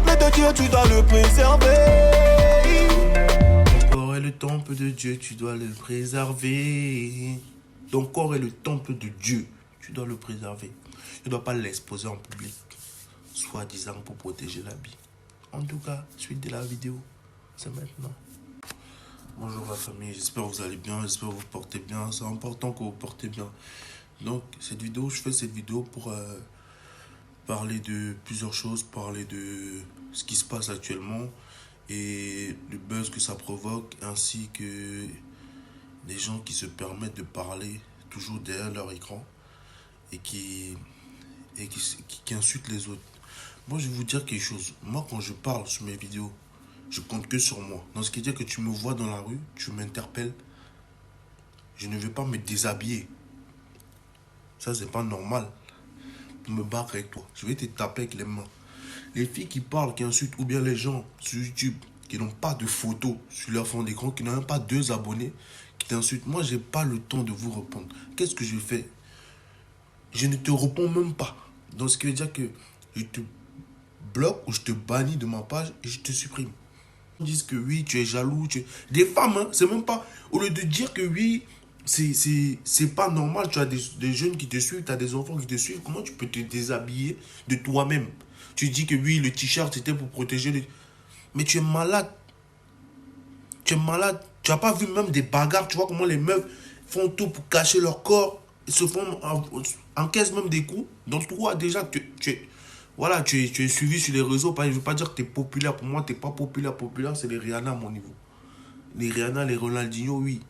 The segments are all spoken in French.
temple de Dieu, tu dois le préserver. Ton corps est le temple de Dieu, tu dois le préserver. Ton corps est le temple de Dieu, tu dois le préserver. Tu ne dois pas l'exposer en public, soi-disant pour protéger l'habit. En tout cas, suite de la vidéo, c'est maintenant. Bonjour la famille, j'espère que vous allez bien, j'espère que vous portez bien. C'est important que vous portez bien. Donc, je fais cette vidéo pour parler de plusieurs choses, parler de ce qui se passe actuellement et le buzz que ça provoque, ainsi que des gens qui se permettent de parler toujours derrière leur écran et qui insultent les autres. Moi, je vais vous dire quelque chose. Moi, quand je parle sur mes vidéos, je compte que sur moi. Dans ce qui veut dire que tu me vois dans la rue, tu m'interpelles, je ne vais pas me déshabiller. Ça, c'est pas normal. Pour me battre avec toi, je vais te taper avec les mains. Les filles qui parlent, qui insultent, ou bien les gens sur YouTube qui n'ont pas de photos sur leur fond d'écran, qui n'ont même pas 2 abonnés, qui t'insultent. Moi, j'ai pas le temps de vous répondre. Qu'est-ce que je fais? Je ne te réponds même pas. Donc, ce qui veut dire que je te bloque ou je te bannis de ma page et je te supprime. Ils disent que oui, tu es jaloux. Des femmes, hein, c'est même pas... Au lieu de dire que oui, c'est pas normal, tu as des jeunes qui te suivent, tu as des enfants qui te suivent, comment tu peux te déshabiller de toi-même? Tu dis que oui, le t-shirt c'était pour protéger les... Mais tu es malade. Tu es malade. Tu n'as pas vu même des bagarres, tu vois comment les meufs font tout pour cacher leur corps, ils se font encaissent même des coups. Donc toi déjà, voilà, tu es suivi sur les réseaux. Je ne veux pas dire que tu es populaire. Pour moi, tu n'es pas populaire. Populaire, c'est les Rihanna à mon niveau. Les Rihanna, les Ronaldinho, oui.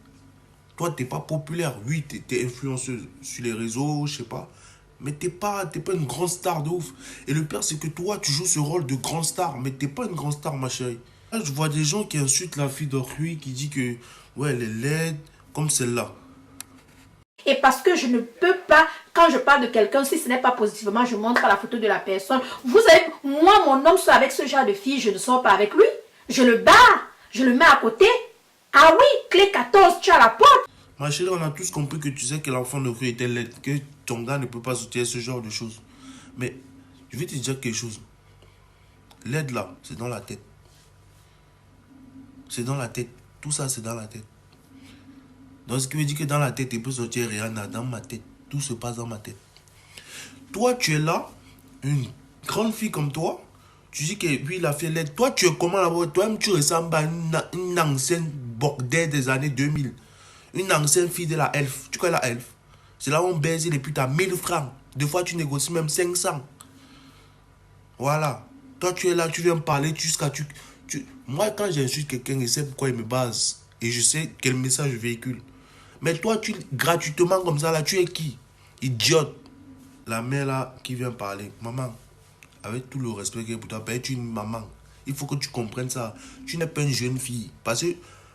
Toi, tu n'es pas populaire. Oui, tu es influenceuse sur les réseaux, je sais pas. Mais tu n'es pas une grande star de ouf. Et le pire, c'est que toi, tu joues ce rôle de grande star. Mais tu n'es pas une grande star, ma chérie. Là, je vois des gens qui insultent la fille d'autrui, qui dit que, ouais, elle est laide, comme celle-là. Et parce que je ne peux pas, quand je parle de quelqu'un, si ce n'est pas positivement, je montre la photo de la personne. Vous savez, moi, mon homme soit avec ce genre de fille, je ne sors pas avec lui. Je le barre, je le mets à côté. Ah oui, clé 14, tu as la porte. Ma chérie, on a tous compris que tu sais que l'enfant de rue était laide, que ton gars ne peut pas soutenir ce genre de choses. Mais je vais te dire quelque chose. L'aide là, c'est dans la tête. C'est dans la tête. Tout ça, c'est dans la tête. Donc, ce qui veut dire que dans la tête, il peut sortir Rihanna. Dans ma tête. Tout se passe dans ma tête. Toi, tu es là, une grande fille comme toi. Tu dis que oui, il a fait l'aide. Toi, tu es comment là-bas? Toi-même, tu ressembles à une ancienne bordelle des années 2000. Une ancienne fille de la Elf. Tu connais la Elf? C'est là où on baise les putes à 1000 francs. Des fois, tu négocies même 500. Voilà. Toi, tu es là, tu viens me parler jusqu'à... Moi, quand j'insulte quelqu'un, je sais pourquoi il me base. Et je sais quel message je véhicule. Mais toi, gratuitement comme ça, là, tu es qui? Idiote. La mère, là, qui vient parler. Maman, avec tout le respect que pour toi, tu es une maman. Il faut que tu comprennes ça. Tu n'es pas une jeune fille. Parce que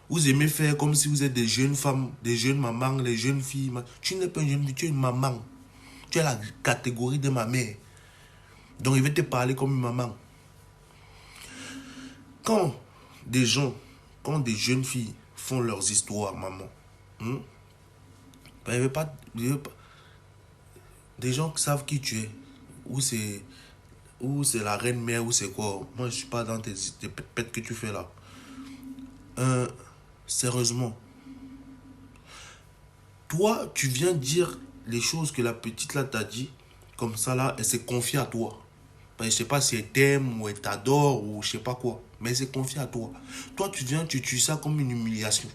vous aimez faire comme si vous êtes des jeunes femmes, des jeunes mamans, les jeunes filles. Tu n'es pas une jeune fille, tu es une maman. Tu es la catégorie de ma mère. Donc, il va te parler comme une maman. Quand des jeunes filles font leurs histoires, maman, ben, il veut pas, des gens qui savent qui tu es, ou c'est la reine mère, ou c'est quoi. Moi, je suis pas dans tes pètes que tu fais là. Sérieusement, toi, tu viens dire les choses que la petite là t'a dit, comme ça là, elle s'est confiée à toi. Ben, je sais pas si elle t'aime ou elle t'adore ou je sais pas quoi. Mais elle s'est confiée à toi. Toi, tu viens, tu tues ça comme une humiliation.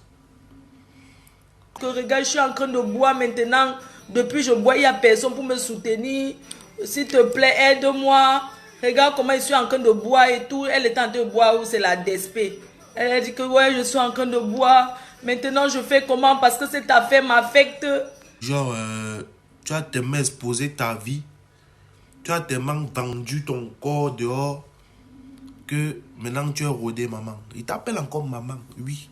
Que regarde, je suis en train de boire maintenant. Depuis je bois, il n'y a personne pour me soutenir. S'il te plaît, aide-moi. Regarde comment je suis en train de boire et tout. Elle est en train de boire ou c'est la DSP. Elle a dit que ouais, je suis en train de boire. Maintenant, je fais comment? Parce que cette affaire m'affecte. Genre, tu as tellement exposé ta vie. Tu as tellement vendu ton corps dehors que maintenant tu es rodé, maman. Il t'appelle encore maman, oui.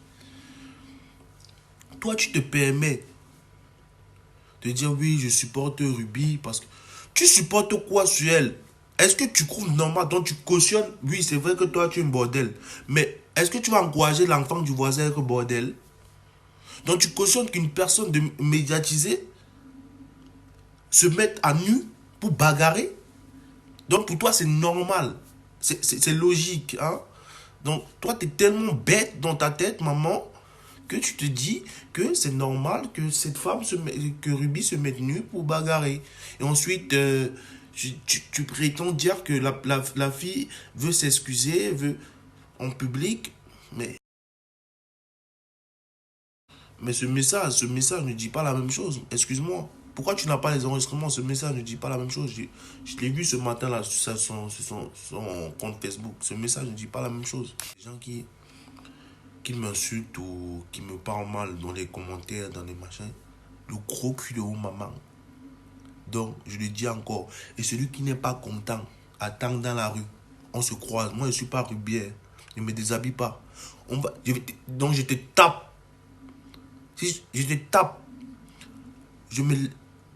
Toi, tu te permets de dire oui, je supporte Ruby parce que tu supportes quoi sur elle? Est-ce que tu trouves normal? Donc tu cautionnes? Oui, c'est vrai que toi, tu es une bordel. Mais est-ce que tu vas encourager l'enfant du voisin à être bordel? Donc tu cautionnes qu'une personne médiatisée se mette à nu pour bagarrer? Donc pour toi, c'est normal. C'est logique, hein. Donc, toi, tu es tellement bête dans ta tête, maman, que tu te dis que c'est normal que cette femme, que Ruby se mette nue pour bagarrer. Et ensuite, tu prétends dire que la fille veut s'excuser, veut en public, mais ce message ne dit pas la même chose. Excuse-moi. Pourquoi tu n'as pas les enregistrements? Ce message ne dit pas la même chose. Je l'ai vu ce matin là sur son compte Facebook. Ce message ne dit pas la même chose. Les gens qui m'insultent ou qui me parlent mal dans les commentaires, dans les machins, le gros cul de haut maman. Donc, je le dis encore. Et celui qui n'est pas content, attend dans la rue. On se croise. Moi, je ne suis pas rubière. Je ne me déshabille pas. Donc, je te tape. Si je te tape,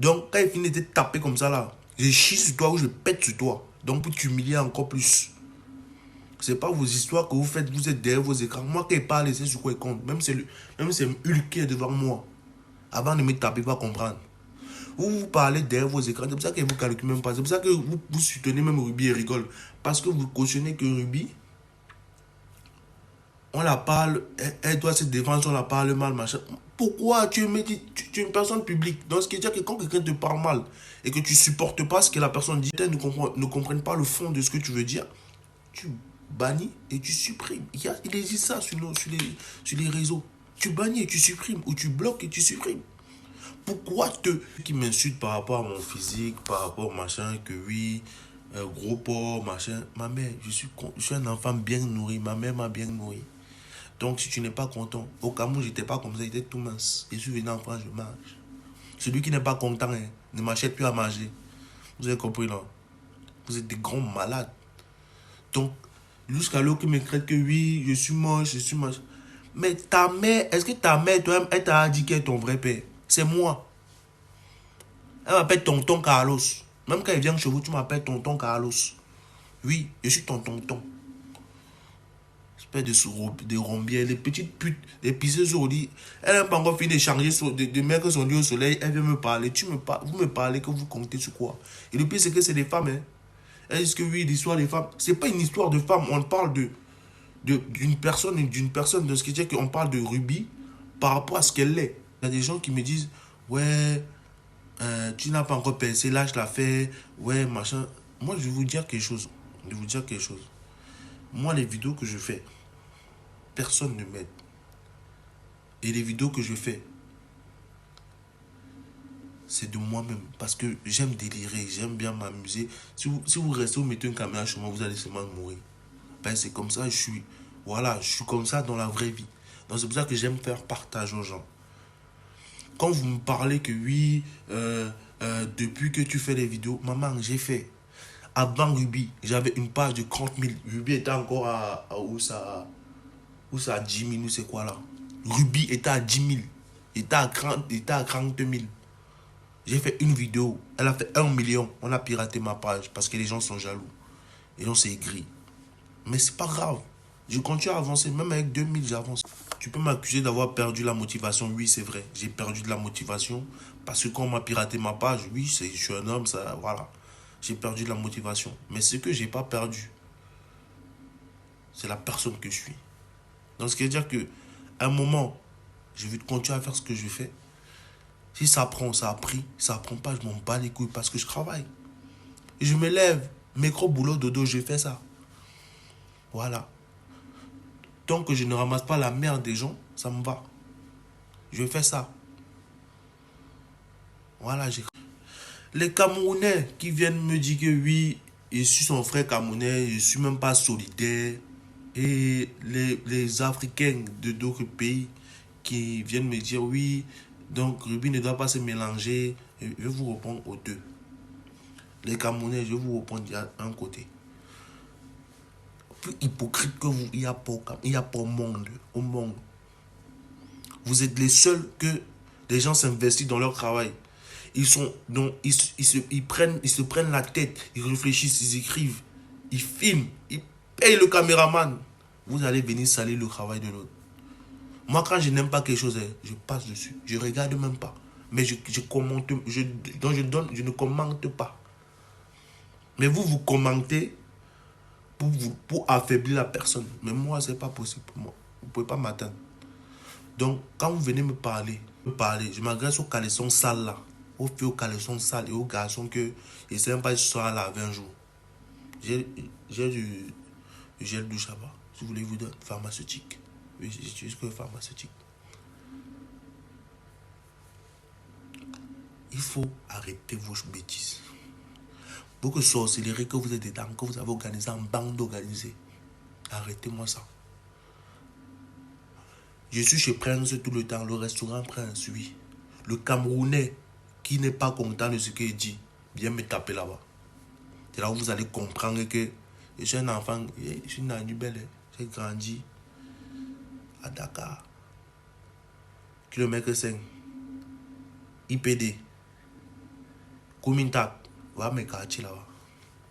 donc, quand il finit de te taper comme ça, là, je chie sur toi ou je pète sur toi. Donc, pour t'humilier encore plus. C'est pas vos histoires que vous faites, vous êtes derrière vos écrans. Moi, quand il parle, c'est sur quoi il compte. Même si c'est Hulk qui est devant moi. Avant de me taper, il va comprendre. Vous parlez derrière vos écrans. C'est pour ça que vous ne calculez même pas. C'est pour ça que vous soutenez même Ruby et rigole. Parce que vous cautionnez que Ruby, on la parle, elle doit se défendre, on la parle mal, machin. Pourquoi tu es une personne publique? Donc, ce qui veut dire que quand quelqu'un te parle mal et que tu ne supportes pas ce que la personne dit, ne comprennent pas le fond de ce que tu veux dire, tu bannis et tu supprimes. Il existe ça sur les réseaux. Tu bannis et tu supprimes, ou tu bloques et tu supprimes. Pourquoi qui m'insulte par rapport à mon physique, par rapport au machin, que oui, gros porc, machin. Ma mère, je suis un enfant bien nourri, ma mère m'a bien nourri. Donc, si tu n'es pas content, au Cameroun, je n'étais pas comme ça, j'étais tout mince. Je suis venu en France, je mange. Celui qui n'est pas content, ne m'achète plus à manger. Vous avez compris, non? Vous êtes des grands malades. Donc, jusqu'à l'heure qui me crée que oui, je suis moche. Mais ta mère, est-ce que ta mère, toi-même, elle t'a dit qu'elle est ton vrai père? C'est moi. Elle m'appelle tonton Carlos. Même quand elle vient chez vous, tu m'appelles tonton Carlos. Oui, je suis ton tonton. De rombières, les petites putes, les pisseuses au lit. Elle n'a pas encore fini d'échanger, de mettre son lit au soleil. Elle vient me parler. Vous me parlez que vous comptez sur quoi? Et le pire, c'est que c'est des femmes. Hein. Elle dit que oui, l'histoire des femmes. C'est pas une histoire de femmes. On parle d'une personne, de ce qui veut dire qu'on parle de Ruby par rapport à ce qu'elle est. Il y a des gens qui me disent, ouais, tu n'as pas encore percé, là je l'ai fait, ouais, machin. Moi, je vais vous dire quelque chose. Moi, les vidéos que je fais, personne ne m'aide. Et les vidéos que je fais, c'est de moi-même. Parce que j'aime délirer, j'aime bien m'amuser. Si vous restez, vous mettez une caméra chez moi, vous allez seulement mourir. Ben, c'est comme ça, je suis comme ça dans la vraie vie. Donc c'est pour ça que j'aime faire partage aux gens. Quand vous me parlez que oui, depuis que tu fais les vidéos, maman, j'ai fait. Avant Ruby, j'avais une page de 30 000. Ruby était encore à où ça à 10 000 ou c'est quoi là? Ruby était à 10 000. Il était à 40 000. J'ai fait une vidéo. Elle a fait 1 million. On a piraté ma page parce que les gens sont jaloux. Les gens c'est aigri. Mais c'est pas grave. Je continue à avancer. Même avec 2000, j'avance. Tu peux m'accuser d'avoir perdu la motivation. Oui, c'est vrai. J'ai perdu de la motivation parce que quand on m'a piraté ma page, oui, je suis un homme, ça, voilà. J'ai perdu de la motivation. Mais ce que j'ai pas perdu, c'est la personne que je suis. Donc, ce qui veut dire que à un moment, je vais continuer à faire ce que je fais. Si ça prend, ça a pris. Si ça prend pas, je m'en bats les couilles parce que je travaille. Et je me lève. Micro, boulot, dodo, je fais ça. Voilà. Tant que je ne ramasse pas la merde des gens, ça me va. Je fais ça. Voilà, les Camerounais qui viennent me dire que oui, je suis son frère camerounais, je ne suis même pas solidaire. Et les Africains de d'autres pays qui viennent me dire oui, donc Ruby ne doit pas se mélanger. Je vais vous répondre aux deux. Les Camerounais, je vais vous répondre d'un côté. Plus hypocrite que vous, il n'y a pas au monde. Vous êtes les seuls que les gens s'investissent dans leur travail. Ils se prennent la tête, ils réfléchissent, ils écrivent, ils filment, ils payent le caméraman. Vous allez venir salir le travail de l'autre. Moi, quand je n'aime pas quelque chose, je passe dessus. Je ne regarde même pas. Mais je commente, je ne commente pas. Mais vous commentez pour affaiblir la personne. Mais moi, c'est pas possible pour moi. Vous pouvez pas m'atteindre. Donc, quand vous venez me parler, je m'adresse aux caleçons sales là. Aux filles aux caleçons sales et aux garçons que ils ne savent pas si ça laver un jour. J'ai du gel douche là-bas. Si vous voulez vous donner pharmaceutique. Oui, j'utilise que pharmaceutique. Il faut arrêter vos bêtises. Beaucoup de sorcellerie que vous êtes dedans, que vous avez organisé en bande organisée. Arrêtez-moi ça. Je suis chez Prince tout le temps, le restaurant Prince, oui. Le Camerounais qui n'est pas content de ce qu'il dit, viens me taper là-bas. C'est là où vous allez comprendre que je suis un enfant, je suis une belle, j'ai grandi à Dakar. Kilomètre 5. IPD. Koumintak. Voilà mes quartiers là-bas.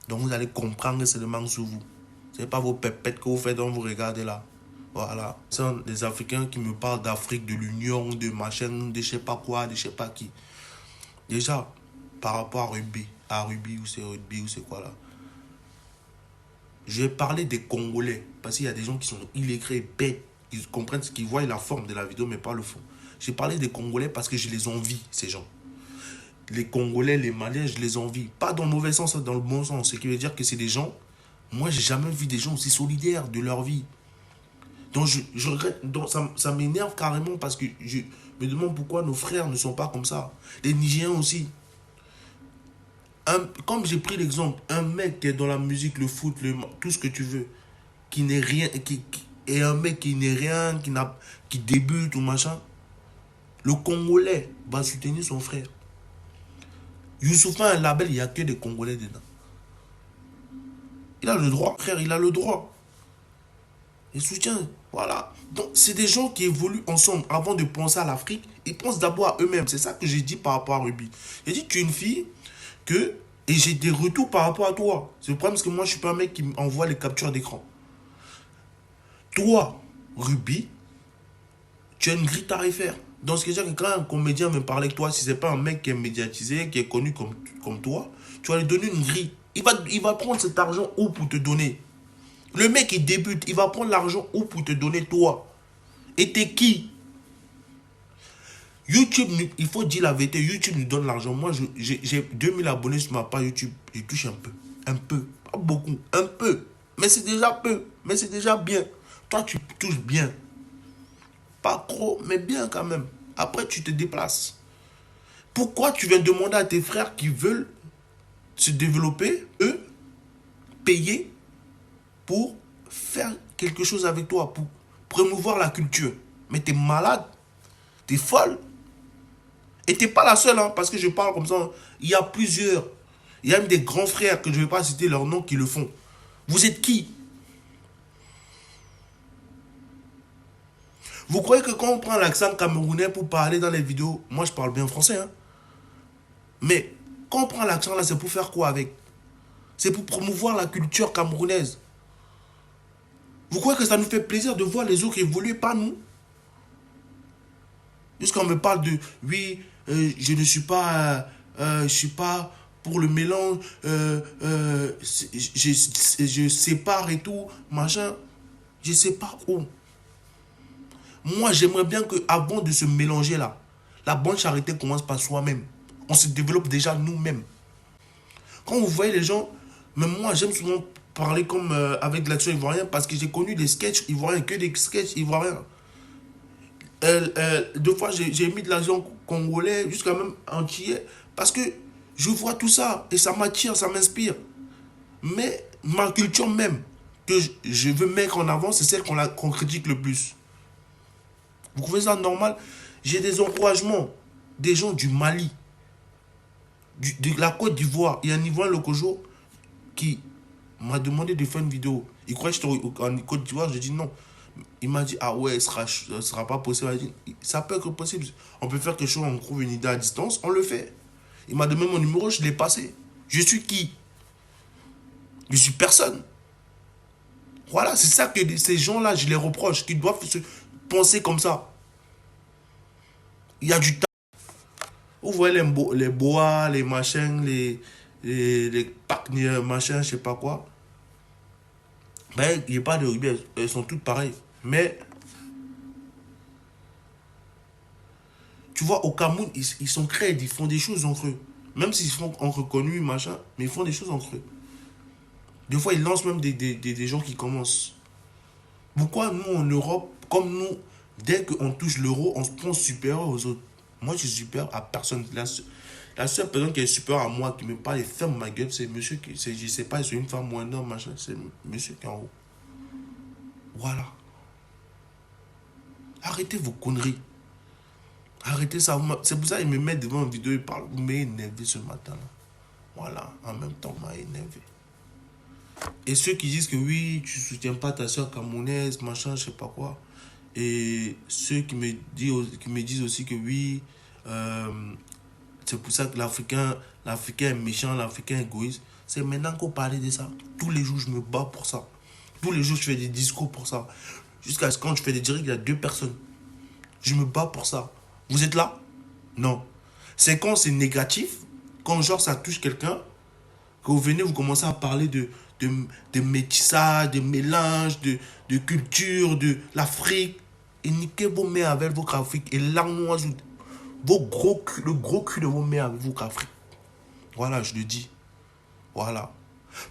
Donc vous allez comprendre seulement sur vous. Ce n'est pas vos pépettes que vous faites dont vous regardez là. Voilà. Ce sont des Africains qui me parlent d'Afrique, de l'Union, de machin, de je sais pas quoi, de je sais pas qui. Déjà, par rapport à rugby ou c'est quoi là. Je vais parler des Congolais. Parce qu'il y a des gens qui sont illettrés, bêtes. Ils comprennent ce qu'ils voient la forme de la vidéo, mais pas le fond. J'ai parlé des Congolais parce que je les envie, ces gens. Les Congolais, les Maliens, je les envie. Pas dans le mauvais sens, dans le bon sens. Ce qui veut dire que c'est des gens... Moi, j'ai jamais vu des gens aussi solidaires de leur vie. Donc, je regrette. Donc, ça m'énerve carrément parce que je me demande pourquoi nos frères ne sont pas comme ça. Les Nigériens aussi. Comme j'ai pris l'exemple, un mec qui est dans la musique, le foot, tout ce que tu veux, qui n'est rien... et un mec qui n'est rien, qui débute ou machin, le Congolais va soutenir son frère. Youssoupha a un label, il n'y a que des Congolais dedans. Il a le droit, frère, il a le droit. Il soutient, voilà. Donc, c'est des gens qui évoluent ensemble. Avant de penser à l'Afrique, ils pensent d'abord à eux-mêmes. C'est ça que j'ai dit par rapport à Ruby. J'ai dit, tu es une fille que... Et j'ai des retours par rapport à toi. C'est le problème parce que moi, je ne suis pas un mec qui m'envoie les captures d'écran. Toi, Ruby, tu as une grille tarifaire. Donc, ce qui veut dire que quand un comédien me parle avec toi, si ce n'est pas un mec qui est médiatisé, qui est connu comme toi, tu vas lui donner une grille. Il va prendre cet argent où pour te donner. Le mec, il débute, il va prendre l'argent où pour te donner toi. Et t'es qui? YouTube, il faut dire la vérité, YouTube nous donne l'argent. Moi, j'ai 2000 abonnés sur ma page YouTube. Je touche un peu. Un peu. Pas beaucoup. Un peu. Mais c'est déjà peu. Mais c'est déjà bien. Toi, tu touches bien. Pas trop, mais bien quand même. Après, tu te déplaces. Pourquoi tu viens demander à tes frères qui veulent se développer, eux, payer pour faire quelque chose avec toi, pour promouvoir la culture? Mais t'es malade. T'es folle. Et t'es pas la seule, hein, parce que je parle comme ça. Il y a plusieurs. Il y a même des grands frères, que je ne vais pas citer leur nom, qui le font. Vous êtes qui? Vous croyez que quand on prend l'accent camerounais pour parler dans les vidéos, moi je parle bien français, hein? Mais quand on prend l'accent là, c'est pour faire quoi avec? C'est pour promouvoir la culture camerounaise. Vous croyez que ça nous fait plaisir de voir les autres évoluer, pas nous? Jusqu'on me parle de, oui, je ne suis pas, pour le mélange, je sépare et tout, machin. Je sais pas où. Moi, j'aimerais bien qu'avant de se mélanger là, la bonne charité commence par soi-même. On se développe déjà nous-mêmes. Quand vous voyez les gens, même moi, j'aime souvent parler comme avec l'action ivoirienne parce que j'ai connu des sketchs ivoiriens, que des sketchs ivoiriens. 2 fois, j'ai mis de l'argent congolais, jusqu'à même antillais, parce que je vois tout ça et ça m'attire, ça m'inspire. Mais ma culture même, que je veux mettre en avant, c'est celle qu'on critique le plus. Vous trouvez ça normal? J'ai des encouragements, des gens du Mali, de la Côte d'Ivoire. Il y a un Ivoirien l'autre jour qui m'a demandé de faire une vidéo. Il croyait que j'étais en Côte d'Ivoire, je dis non. Il m'a dit, ah ouais, ce sera pas possible. Dit, ça peut être possible. On peut faire quelque chose, on trouve une idée à distance, on le fait. Il m'a donné mon numéro, je l'ai passé. Je suis qui? Je suis personne. Voilà, c'est ça que ces gens-là, je les reproche, qu'ils doivent se penser comme ça. Il y a du temps. Vous voyez les bois, les machins, les packs, machins, je sais pas quoi. Ben, il n'y a pas de rugby, elles sont toutes pareilles. Mais, tu vois, au Cameroun, ils sont créés, ils font des choses entre eux. Même s'ils sont reconnus, machin, mais ils font des choses entre eux. Des fois, ils lancent même des gens qui commencent. Pourquoi nous, en Europe, comme nous, dès qu'on touche l'euro, on se pense supérieur aux autres? Moi, je suis supérieur à personne. La seule personne qui est supérieure à moi, qui me parle et ferme ma gueule, c'est monsieur qui, je sais pas, c'est une femme ou un homme, machin, c'est monsieur qui est en haut. Voilà. Arrêtez vos conneries. Arrêtez ça. C'est pour ça qu'ils me mettent devant une vidéo, ils parlent. Vous m'avez énervé ce matin. Là. Voilà, en même temps, m'a énervé. Et ceux qui disent que oui, tu soutiens pas ta soeur camerounaise, machin, je sais pas quoi. Et ceux qui me disent aussi que oui, c'est pour ça que l'Africain est méchant, l'Africain est égoïste. C'est maintenant qu'on parle de ça. Tous les jours, je me bats pour ça. Tous les jours, je fais des discours pour ça. Jusqu'à ce que quand je fais des directs, il y a 2 personnes. Je me bats pour ça. Vous êtes là? Non. C'est quand c'est négatif, quand genre ça touche quelqu'un, que vous venez, vous commencez à parler de métissage, de mélange, de culture, de l'Afrique. Et niquez vos mères avec votre Afrique. Et là, moi, le gros cul de vos mères avec votre Afrique. Voilà, je le dis. Voilà.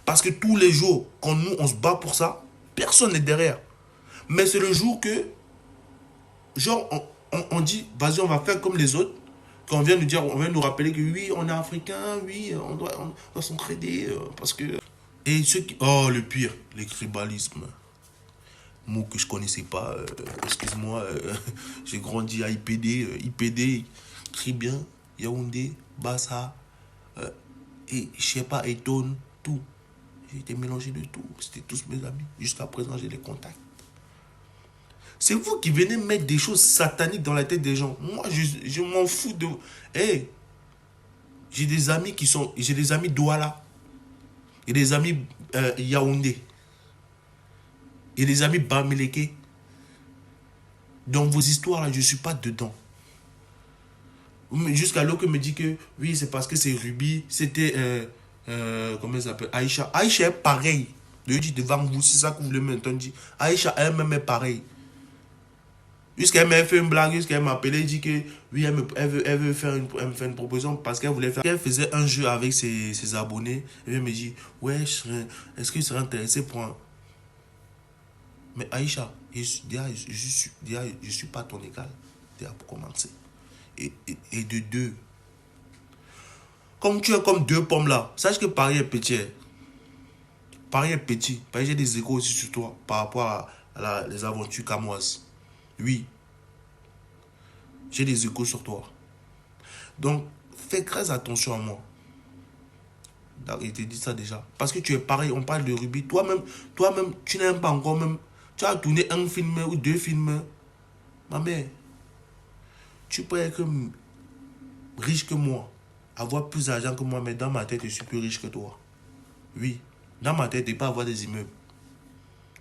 Parce que tous les jours, quand nous, on se bat pour ça, personne n'est derrière. Mais c'est le jour que, genre, on dit, vas-y, on va faire comme les autres. Quand on vient nous dire, on vient nous rappeler que oui, on est africain, oui, on doit s'entraider. Parce que. Et ceux qui. Oh, le pire, le tribalisme. Mot que je connaissais pas. Excuse-moi, j'ai grandi à IPD. IPD, Tribien, Yaoundé, Bassa, et je sais pas, Eton, tout. J'ai été mélangé de tout. C'était tous mes amis. Jusqu'à présent, j'ai les contacts. C'est vous qui venez mettre des choses sataniques dans la tête des gens. Moi, je m'en fous de. Hey, j'ai des amis qui sont. J'ai des amis Douala. Et des amis Yaoundé. Et des amis Bamileke. Dans vos histoires, là, je ne suis pas dedans. Jusqu'à l'autre me dit que oui, c'est parce que c'est Ruby. C'était. Comment ça s'appelle? Aïcha. Aïcha est pareil. Je dis devant vous, c'est ça que vous voulez m'entendre dire. Aïcha elle-même est pareil. Jusqu'elle m'a fait une blague, jusqu'elle m'a appelé, elle dit que oui, elle veut faire une proposition parce qu'elle voulait faire. Elle faisait un jeu avec ses abonnés. Et elle me dit, ouais, est-ce que tu serais intéressé pour un. Mais Aïcha, je suis pas ton égal. Déjà pour commencer. Et de deux. Comme tu es comme 2 pommes là, sache que Paris est petit. Paris est petit. Paris, j'ai des échos aussi sur toi par rapport à les aventures camoises. Oui. J'ai des échos sur toi. Donc, fais très attention à moi. Il te dit ça déjà. Parce que tu es pareil, on parle de rugby. Toi-même, tu n'aimes pas encore même. Tu as tourné un film ou 2 films. Ma mère, tu peux être riche que moi. Avoir plus d'argent que moi, mais dans ma tête, je suis plus riche que toi. Oui. Dans ma tête, tu ne peux pas avoir des immeubles.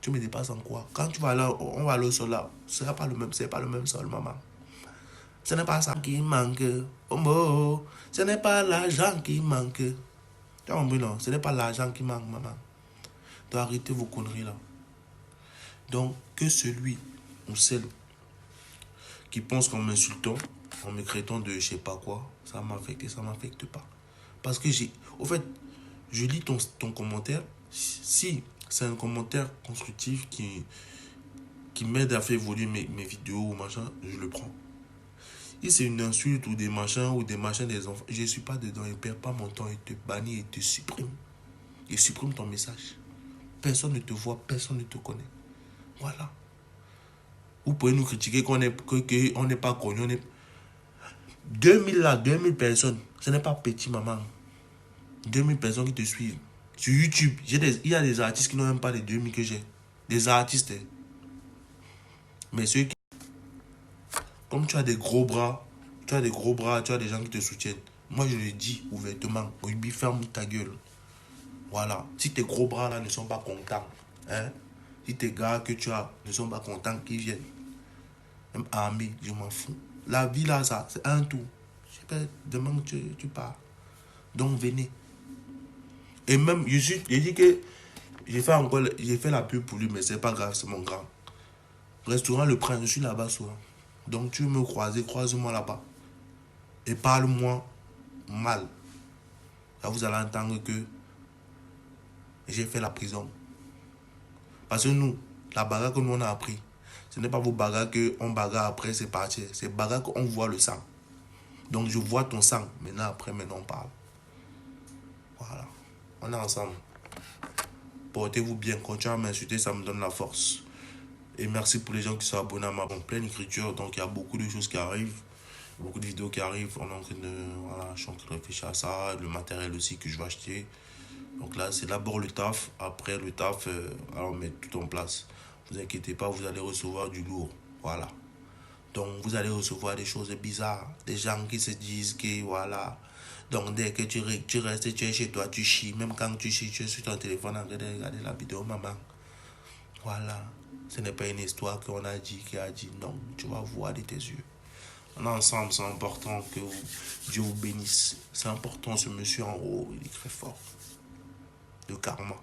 Tu me dépasses en quoi? Quand tu vas là, on va aller au sol là. Ce n'est pas le même, c'est pas le même sol, maman. Ce n'est pas ça qui manque. Oh, ce n'est pas l'argent qui manque. Tu as compris, non? Ce n'est pas l'argent qui manque, maman. Donc arrêtez vos conneries là. Donc, que celui ou celle qui pense qu'en m'insultant, en me traitant de je sais pas quoi, ça m'affecte et ça m'affecte pas. Parce que au fait, je lis ton commentaire. Si c'est un commentaire constructif qui m'aide à faire évoluer mes vidéos ou machin, je le prends. Si c'est une insulte ou des machins des enfants, je ne suis pas dedans. Il ne perd pas mon temps, il te bannit, il te supprime. Il supprime ton message. Personne ne te voit, personne ne te connaît. Voilà. Vous pouvez nous critiquer qu'on n'est pas connu. 2000 personnes. Ce n'est pas petit, maman. 2000 personnes qui te suivent. Sur YouTube, il y a des artistes qui n'ont même pas les 2000 que j'ai. Des artistes. Mais ceux qui... Comme tu as des gros bras, tu as des gens qui te soutiennent. Moi, je le dis ouvertement. Ruby, ferme ta gueule. Voilà. Si tes gros bras là ne sont pas contents, hein? Si tes gars que tu as ne sont pas contents, qu'ils viennent. Même armée, je m'en fous. La vie là, ça, c'est un tout. Je sais pas, demain tu pars. Donc venez. Et même, je dis que J'ai fait la pub pour lui, mais c'est pas grave, c'est mon grand. Restaurant Le Prince, je suis là-bas souvent. Donc tu veux me croiser, croise-moi là-bas. Et parle-moi mal. Là, vous allez entendre que j'ai fait la prison. Parce que nous, la bagarre que nous on a appris, ce n'est pas vos bagarres qu'on bagarre après, c'est parti. C'est bagarre qu'on voit le sang. Donc je vois ton sang. Maintenant on parle. Voilà. On est ensemble. Portez-vous bien. Continuez à m'insulter, ça me donne la force. Et merci pour les gens qui sont abonnés à ma pleine écriture. Donc il y a beaucoup de choses qui arrivent. Beaucoup de vidéos qui arrivent. On est en train de... Voilà, je suis en train de réfléchir à ça. Le matériel aussi que je vais acheter. Donc là, c'est d'abord le taf. Après le taf, alors on met tout en place. Ne vous inquiétez pas, vous allez recevoir du lourd. Voilà. Donc vous allez recevoir des choses bizarres. Des gens qui se disent que voilà. Donc dès que tu restes, tu es chez toi, tu chies. Même quand tu chies, tu es sur ton téléphone en train de regarder la vidéo, maman. Voilà. Ce n'est pas une histoire qu'on a dit, qui a dit. Non, tu vas voir de tes yeux. On est ensemble, c'est important que Dieu vous bénisse. C'est important, ce monsieur en haut, il est très fort. Le karma.